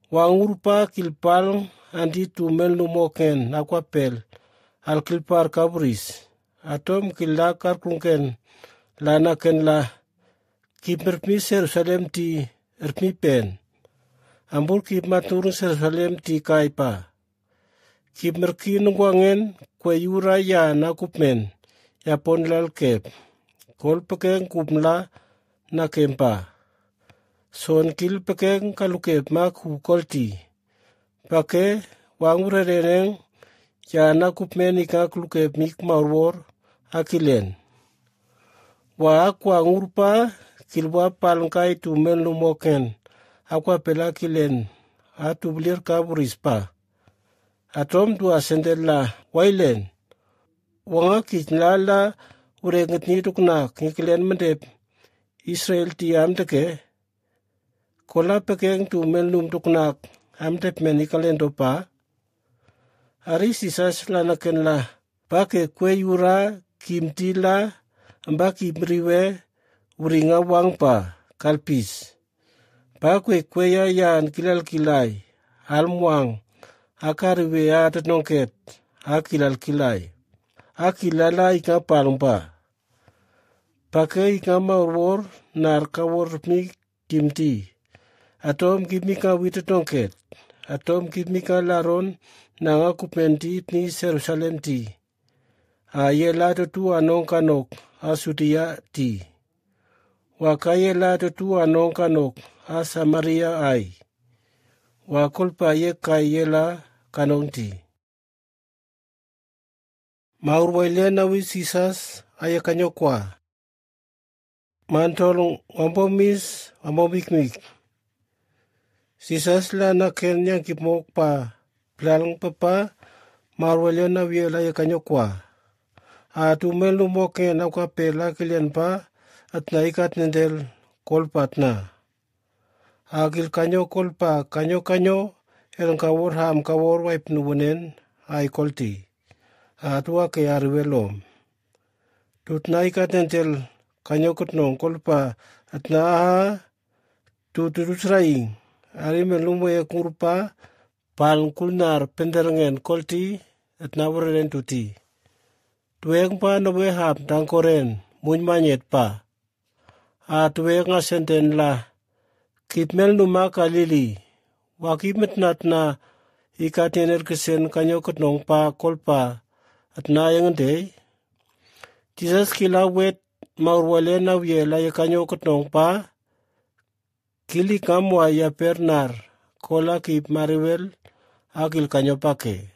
Wangurpa kilpal andi tumel lumoken aquapel al kilpar kabris. Atom kila karkunken lana ken la kipermi Jerusalem ti ermi pen. Ambur kip maturun Jerusalem ti kaipa. Kip merkin wangen kwe yura ya na kupmen ya pon lal kep. Kol pekeng kumla na kempa. Son kil pekeng kalukep mak hukolti. Pake wangure reneng ya na kupmen ika kalukep mik marwor akilen. Wa akwa ngurpa kilwa palangkai tumen lumoken akwa pela kilen atublir kaburispa. Atom dua sendela wailen. Wanga kitnala urenget ni tuknak ngikilen mendep Israel ti amteke. Kola pekeng tumen lum tuknak amtep menikalen dopa. Ari sisas lanaken la pake kwe yura kimtila mbaki mriwe uringa wangpa kalpis. Pakwe kweya yan kilal kilai almuang akariwe atatnongket akilal kilai. Akilala ika palumpa. Pake ika maurwor nar kawor mi kimti. Atom kimika witatongket. Atom kimika laron nanga kupenti ni Jerusalem ti. Ayela tu anong kanok asutia ti. Wakayela tu anong kanok asamaria ai. Wakulpa ye kayela kanong ti. Maurwaile na wisisas ayakanyokwa. Mantolong wambomis wambomikmik. Sisas la na kenyang kipmok pa. Plalang papa maurwaile na wiela ayakanyokwa. Atumel lumoke na kwa pela kilian pa at naikat nendel kolpat na. Agil kanyo kolpa kanyo elang kawor ham kawor waip nubunen ay kolti. Atua ke arwelom. Tut naikat nendel kanyo kutnong kolpa at naaha tuturusraing. Ari melumwe kurpa pal kulnar penderengen kolti at nawaren tuti. Tuweng pa nawe hap tangkoren munymanyet pa. Tuweng asenten la kitmel numa kalili. Wakimit nat na ikatener kesen kanyo kutnong pa kolpa at nayang day. Jesus kila wet maurwale na wiela ya kanyo kutnong pa. Kili kamwa ya pernar kola kip mariwel akil kanyo pake.